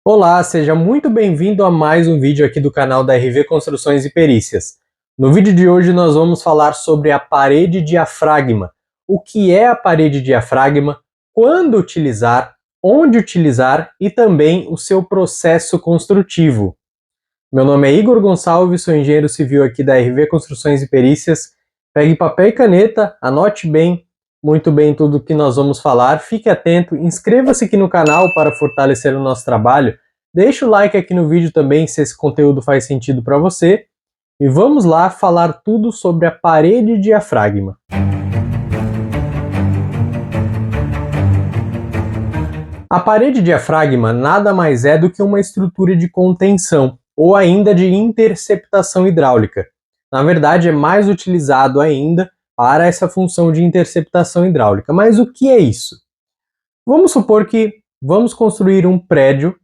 Olá, seja muito bem-vindo a mais um vídeo aqui do canal da RV Construções e Perícias. No vídeo de hoje nós vamos falar sobre a parede diafragma. O que é a parede diafragma, quando utilizar, onde utilizar e também o seu processo construtivo. Meu nome é Igor Gonçalves, sou engenheiro civil aqui da RV Construções e Perícias. Pegue papel e caneta, anote muito bem tudo que nós vamos falar, fique atento, inscreva-se aqui no canal para fortalecer o nosso trabalho, deixe o like aqui no vídeo também se esse conteúdo faz sentido para você, e vamos lá falar tudo sobre a parede diafragma. A parede diafragma nada mais é do que uma estrutura de contenção, ou ainda de interceptação hidráulica. Na verdade, é mais utilizado ainda para essa função de interceptação hidráulica. Mas o que é isso? Vamos supor que vamos construir um prédio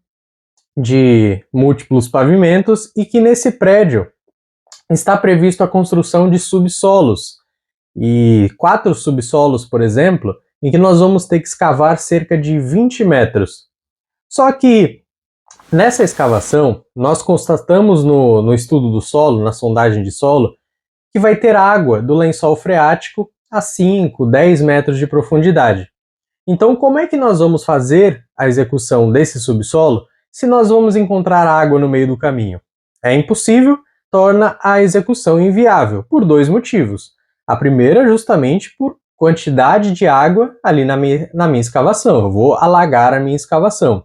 de múltiplos pavimentos e que nesse prédio está previsto a construção de subsolos. E 4 subsolos, por exemplo, em que nós vamos ter que escavar cerca de 20 metros. Só que nessa escavação, nós constatamos no estudo do solo, na sondagem de solo, que vai ter água do lençol freático a 5, 10 metros de profundidade. Então, como é que nós vamos fazer a execução desse subsolo se nós vamos encontrar água no meio do caminho? É impossível, torna a execução inviável, por dois motivos. A primeira, justamente por quantidade de água ali na minha escavação. Eu vou alagar a minha escavação.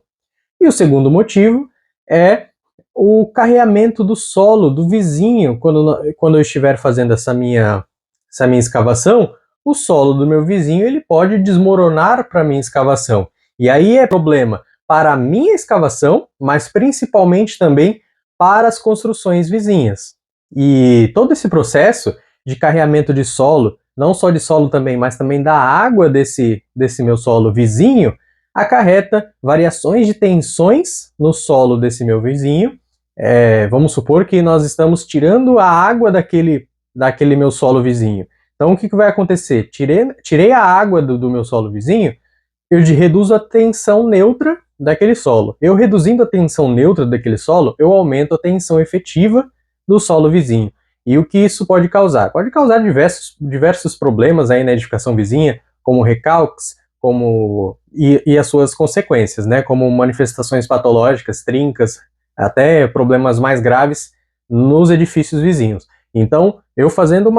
E o segundo motivo é o carreamento do solo do vizinho. Quando eu estiver fazendo essa minha escavação, o solo do meu vizinho ele pode desmoronar para a minha escavação. E aí é problema para a minha escavação, mas principalmente também para as construções vizinhas. E todo esse processo de carreamento de solo, não só de solo também, mas também da água desse meu solo vizinho, acarreta variações de tensões no solo desse meu vizinho. Vamos supor que nós estamos tirando a água daquele meu solo vizinho. Então o que vai acontecer? Tirei a água do meu solo vizinho, eu reduzo a tensão neutra daquele solo. Eu reduzindo a tensão neutra daquele solo, eu aumento a tensão efetiva do solo vizinho. E o que isso pode causar? Pode causar diversos problemas aí na edificação vizinha, como recalques, e as suas consequências, né? Como manifestações patológicas, trincas, até problemas mais graves nos edifícios vizinhos. Então, eu fazendo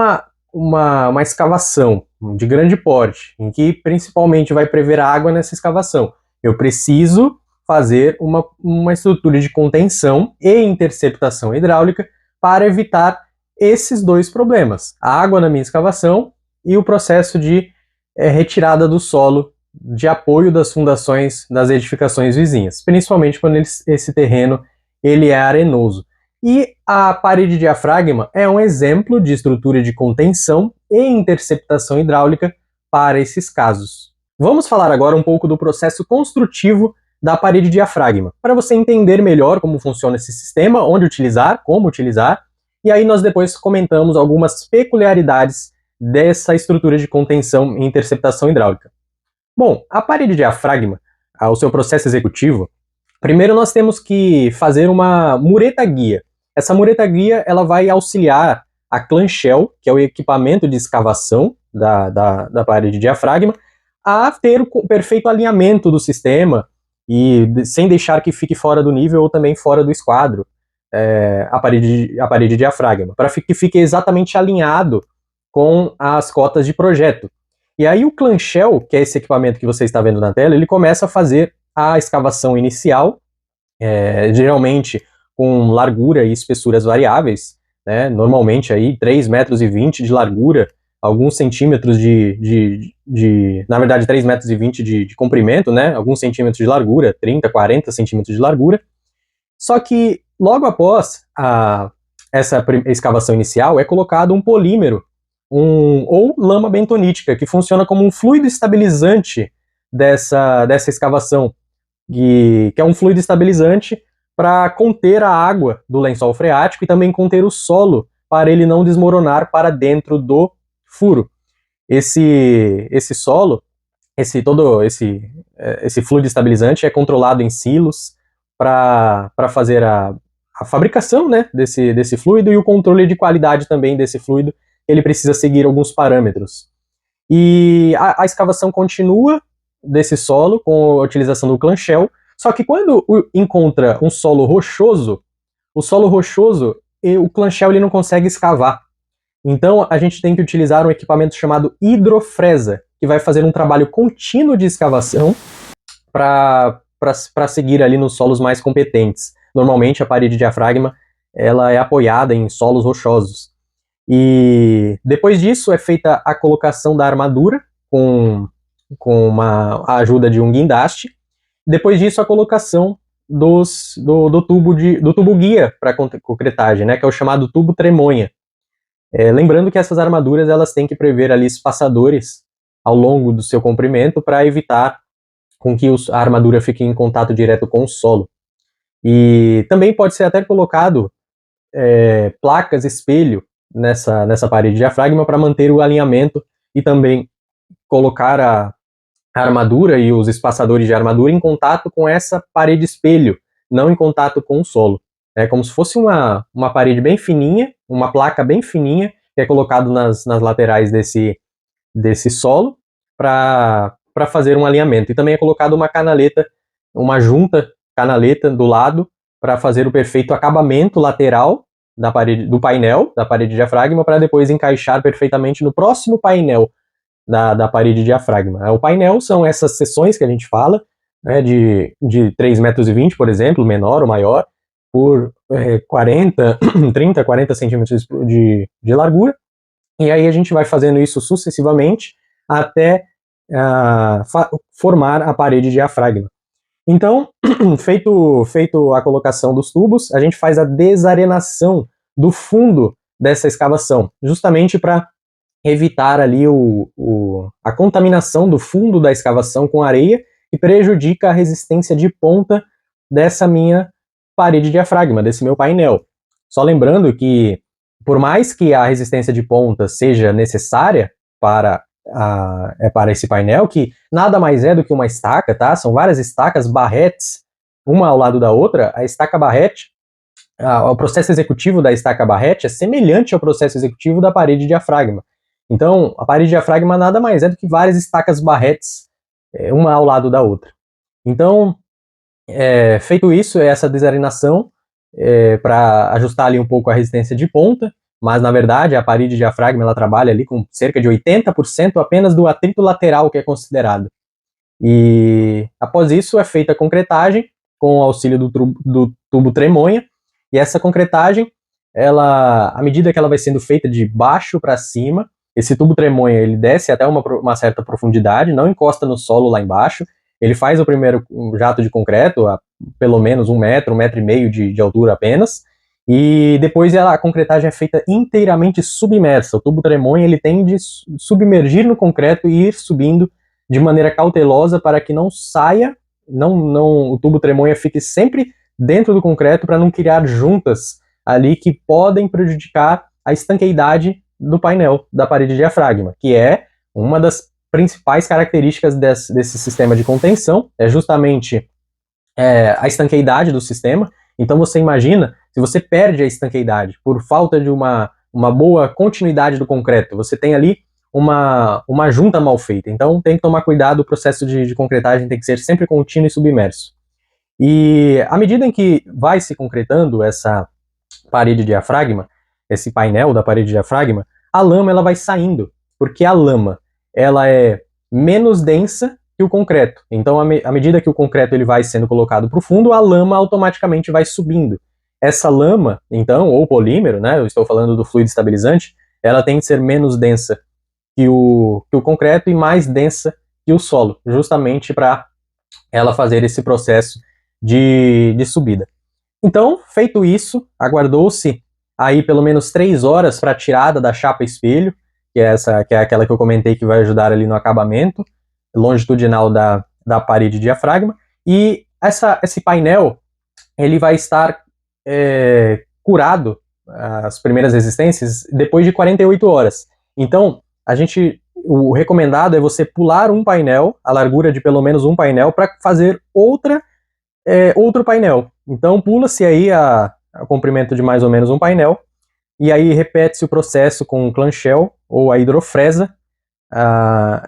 uma escavação de grande porte, em que principalmente vai prever a água nessa escavação, eu preciso fazer uma estrutura de contenção e interceptação hidráulica para evitar esses dois problemas, a água na minha escavação e o processo de retirada do solo de apoio das fundações das edificações vizinhas, principalmente quando esse terreno ele é arenoso. E a parede diafragma é um exemplo de estrutura de contenção e interceptação hidráulica para esses casos. Vamos falar agora um pouco do processo construtivo da parede diafragma, para você entender melhor como funciona esse sistema, onde utilizar, como utilizar, e aí nós depois comentamos algumas peculiaridades dessa estrutura de contenção e interceptação hidráulica. Bom, a parede diafragma, o seu processo executivo, primeiro nós temos que fazer uma mureta guia. Essa mureta guia ela vai auxiliar a clamshell, que é o equipamento de escavação da parede diafragma, a ter o perfeito alinhamento do sistema e sem deixar que fique fora do nível ou também fora do esquadro a parede diafragma, para que fique exatamente alinhado com as cotas de projeto. E aí o clamshell, que é esse equipamento que você está vendo na tela, ele começa a fazer a escavação inicial, geralmente com largura e espessuras variáveis, né? Normalmente aí 3,20 metros de largura, alguns centímetros na verdade 3,20 metros de comprimento, né? Alguns centímetros de largura, 30, 40 centímetros de largura. Só que logo após essa escavação inicial é colocado um polímero, ou lama bentonítica, que funciona como um fluido estabilizante dessa escavação, que é um fluido estabilizante para conter a água do lençol freático e também conter o solo para ele não desmoronar para dentro do furo. Esse solo, esse fluido estabilizante é controlado em silos, para fazer a fabricação, né, desse fluido, e o controle de qualidade também desse fluido. Ele precisa seguir alguns parâmetros. E a escavação continua desse solo com a utilização do clam shell, só que quando encontra um solo rochoso, o solo rochoso, o clam shell ele não consegue escavar. Então a gente tem que utilizar um equipamento chamado hidrofresa, que vai fazer um trabalho contínuo de escavação para seguir ali nos solos mais competentes. Normalmente a parede de diafragma ela é apoiada em solos rochosos. E depois disso é feita a colocação da armadura com a ajuda de um guindaste. Depois disso a colocação do tubo guia para concretagem, né, que é o chamado tubo tremonha. Lembrando que essas armaduras elas têm que prever ali espaçadores ao longo do seu comprimento para evitar com que a armadura fique em contato direto com o solo. E também pode ser até colocado placas espelho nessa parede de diafragma para manter o alinhamento e também colocar a armadura e os espaçadores de armadura em contato com essa parede espelho, não em contato com o solo. É como se fosse uma parede bem fininha, uma placa bem fininha, que é colocado nas laterais desse solo para fazer um alinhamento. E também é colocado uma canaleta, uma junta canaleta do lado para fazer o perfeito acabamento lateral da parede, do painel, da parede de diafragma, para depois encaixar perfeitamente no próximo painel da parede de diafragma. O painel são essas seções que a gente fala, né, de 3,20 metros, por exemplo, menor ou maior, por 30, 40 centímetros de largura, e aí a gente vai fazendo isso sucessivamente até formar a parede de diafragma. Então, feito a colocação dos tubos, a gente faz a desarenação do fundo dessa escavação, justamente para evitar ali a contaminação do fundo da escavação com areia, que prejudica a resistência de ponta dessa minha parede de diafragma, desse meu painel. Só lembrando que, por mais que a resistência de ponta seja necessária para esse painel, que nada mais é do que uma estaca, tá? São várias estacas barretes, uma ao lado da outra. A estaca barrete, o processo executivo da estaca barrete é semelhante ao processo executivo da parede de diafragma. Então, a parede de diafragma nada mais é do que várias estacas barretes, uma ao lado da outra. Então, feito isso, essa desarenação para ajustar ali um pouco a resistência de ponta, mas na verdade a parede de diafragma ela trabalha ali com cerca de 80% apenas do atrito lateral que é considerado. E após isso é feita a concretagem com o auxílio do tubo tremonha, e essa concretagem, à medida que ela vai sendo feita de baixo para cima, esse tubo tremonha ele desce até uma certa profundidade, não encosta no solo lá embaixo, ele faz o primeiro jato de concreto a pelo menos 1 metro, 1,5 metro de altura apenas, e depois a concretagem é feita inteiramente submersa. O tubo tremonha ele tende a submergir no concreto e ir subindo de maneira cautelosa para que não saia, o tubo tremonha fique sempre dentro do concreto para não criar juntas ali que podem prejudicar a estanqueidade do painel da parede de diafragma, que é uma das principais características desse sistema de contenção, é justamente a estanqueidade do sistema. Então você imagina, se você perde a estanqueidade por falta de uma boa continuidade do concreto, você tem ali uma junta mal feita. Então tem que tomar cuidado, o processo de concretagem tem que ser sempre contínuo e submerso. E à medida em que vai se concretando essa parede de diafragma, esse painel da parede de diafragma, a lama ela vai saindo, porque a lama ela é menos densa que o concreto. Então, à medida que o concreto ele vai sendo colocado para o fundo, a lama automaticamente vai subindo. Essa lama, então, ou polímero, né, eu estou falando do fluido estabilizante, ela tem que ser menos densa que o concreto e mais densa que o solo, justamente para ela fazer esse processo de subida. Então, feito isso, aguardou-se aí pelo menos 3 horas para a tirada da chapa espelho, que é aquela que eu comentei que vai ajudar ali no acabamento longitudinal da parede de diafragma, e esse painel ele vai estar curado, as primeiras resistências, depois de 48 horas. Então, o recomendado é você pular um painel, a largura de pelo menos um painel, para fazer outra outro painel. Então pula-se aí o comprimento de mais ou menos um painel, e aí repete-se o processo com clanshell ou a hidrofresa,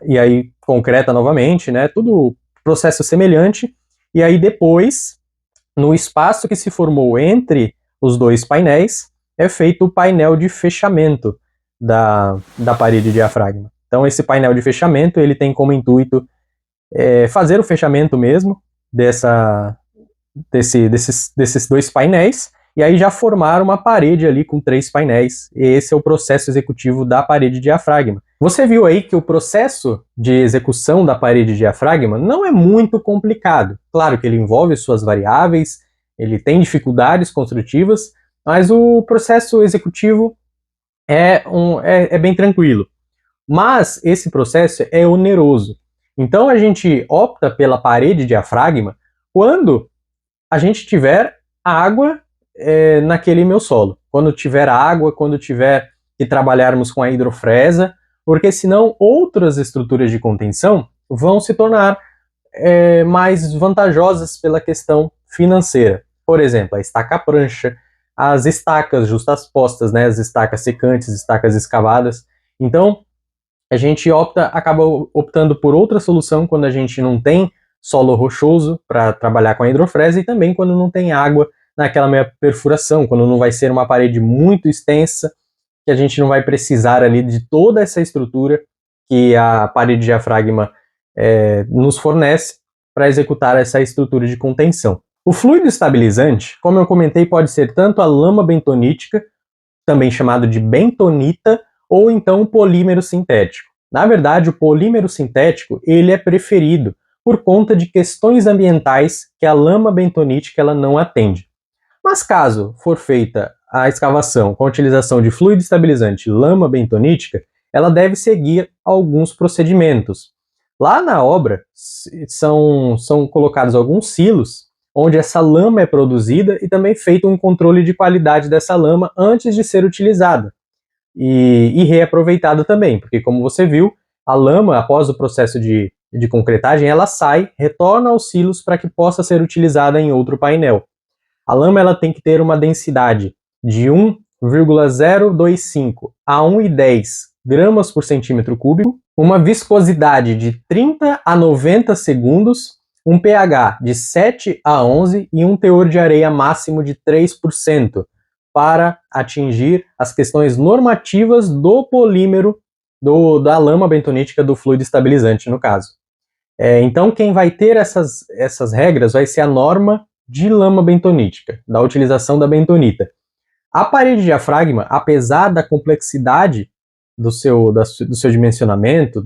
e aí concreta novamente, né? Tudo processo semelhante, e aí depois, no espaço que se formou entre os dois painéis, é feito o painel de fechamento da parede diafragma. Então esse painel de fechamento, ele tem como intuito fazer o fechamento mesmo desses dois painéis, e aí já formar uma parede ali com 3 painéis. E esse é o processo executivo da parede diafragma. Você viu aí que o processo de execução da parede diafragma não é muito complicado. Claro que ele envolve suas variáveis, ele tem dificuldades construtivas, mas o processo executivo é bem tranquilo. Mas esse processo é oneroso. Então a gente opta pela parede diafragma quando a gente tiver água naquele meu solo. Quando tiver água, quando tiver que trabalharmos com a hidrofresa, porque senão outras estruturas de contenção vão se tornar mais vantajosas pela questão financeira. Por exemplo, a estaca prancha, as estacas justaspostas, né, as estacas secantes, estacas escavadas. Então, a gente acaba optando por outra solução quando a gente não tem solo rochoso para trabalhar com a hidrofresa, e também quando não tem água naquela meia perfuração, quando não vai ser uma parede muito extensa, que a gente não vai precisar ali de toda essa estrutura que a parede diafragma nos fornece para executar essa estrutura de contenção. O fluido estabilizante, como eu comentei, pode ser tanto a lama bentonítica, também chamado de bentonita, ou então o polímero sintético. Na verdade, o polímero sintético ele é preferido por conta de questões ambientais que a lama bentonítica ela não atende. Mas caso for feita a escavação com a utilização de fluido estabilizante lama bentonítica, ela deve seguir alguns procedimentos. Lá na obra são colocados alguns silos onde essa lama é produzida e também feito um controle de qualidade dessa lama antes de ser utilizada e reaproveitada também, porque como você viu, a lama, após o processo de concretagem, ela sai, retorna aos silos para que possa ser utilizada em outro painel. A lama ela tem que ter uma densidade de 1,025 a 1,10 gramas por centímetro cúbico, uma viscosidade de 30 a 90 segundos, um pH de 7 a 11 e um teor de areia máximo de 3%, para atingir as questões normativas do polímero da lama bentonítica do fluido estabilizante, no caso. Então, quem vai ter essas regras vai ser a norma de lama bentonítica, da utilização da bentonita. A parede diafragma, apesar da complexidade do seu dimensionamento,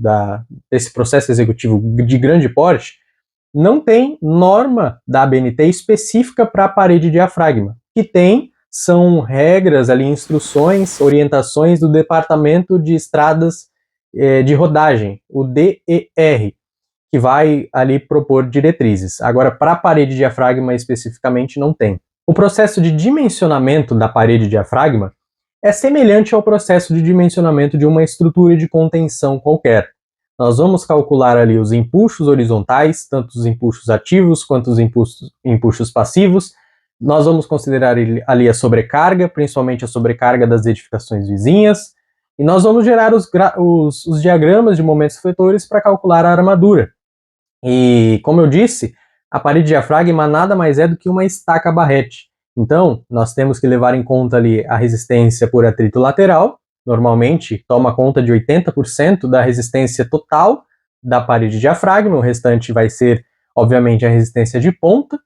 desse processo executivo de grande porte, não tem norma da ABNT específica para a parede diafragma. Que são regras ali, instruções, orientações do Departamento de Estradas de Rodagem, o DER, que vai ali propor diretrizes. Agora, para a parede diafragma especificamente, não tem. O processo de dimensionamento da parede diafragma é semelhante ao processo de dimensionamento de uma estrutura de contenção qualquer. Nós vamos calcular ali os empuxos horizontais, tanto os empuxos ativos quanto os empuxos passivos. Nós vamos considerar ali a sobrecarga, principalmente a sobrecarga das edificações vizinhas, e nós vamos gerar os diagramas de momentos fletores para calcular a armadura. E, como eu disse, a parede diafragma nada mais é do que uma estaca barrete. Então, nós temos que levar em conta ali a resistência por atrito lateral, normalmente toma conta de 80% da resistência total da parede diafragma, o restante vai ser, obviamente, a resistência de ponta,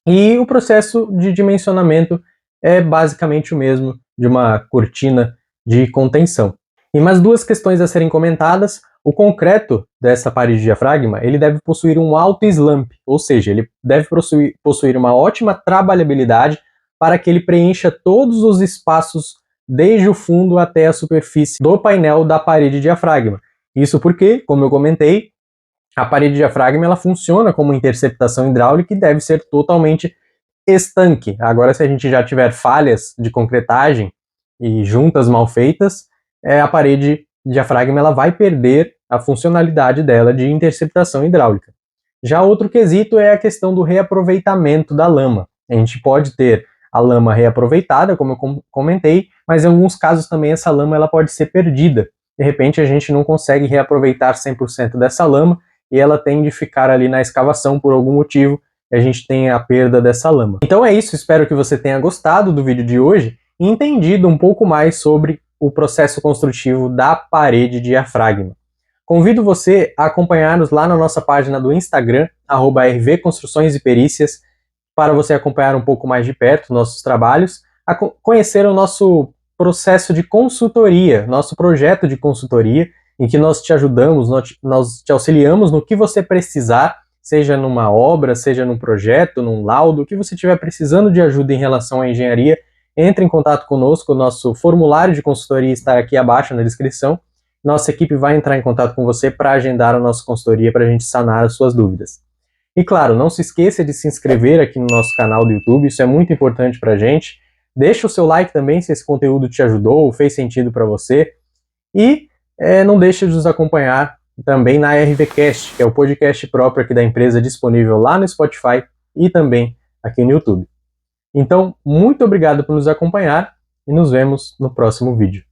e o processo de dimensionamento é basicamente o mesmo de uma cortina de contenção. E mais duas questões a serem comentadas. O concreto dessa parede diafragma, ele deve possuir um alto slump, ou seja, ele deve possuir uma ótima trabalhabilidade para que ele preencha todos os espaços desde o fundo até a superfície do painel da parede diafragma. Isso porque, como eu comentei, a parede diafragma ela funciona como interceptação hidráulica e deve ser totalmente estanque. Agora, se a gente já tiver falhas de concretagem e juntas mal feitas, a parede diafragma ela vai perder a funcionalidade dela de interceptação hidráulica. Já outro quesito é a questão do reaproveitamento da lama. A gente pode ter a lama reaproveitada, como eu comentei, mas em alguns casos também essa lama ela pode ser perdida. De repente a gente não consegue reaproveitar 100% dessa lama e ela tende a ficar ali na escavação por algum motivo e a gente tem a perda dessa lama. Então é isso, espero que você tenha gostado do vídeo de hoje e entendido um pouco mais sobre o processo construtivo da parede diafragma. Convido você a acompanhar-nos lá na nossa página do Instagram, @RV Construções e Perícias, para você acompanhar um pouco mais de perto nossos trabalhos, conhecer o nosso processo de consultoria, nosso projeto de consultoria, em que nós te ajudamos, nós te auxiliamos no que você precisar, seja numa obra, seja num projeto, num laudo, o que você estiver precisando de ajuda em relação à engenharia, entre em contato conosco, o nosso formulário de consultoria está aqui abaixo na descrição. Nossa equipe vai entrar em contato com você para agendar a nossa consultoria para a gente sanar as suas dúvidas. E claro, não se esqueça de se inscrever aqui no nosso canal do YouTube, isso é muito importante para a gente. Deixa o seu like também se esse conteúdo te ajudou ou fez sentido para você. E não deixe de nos acompanhar também na RVCast, que é o podcast próprio aqui da empresa, disponível lá no Spotify e também aqui no YouTube. Então, muito obrigado por nos acompanhar e nos vemos no próximo vídeo.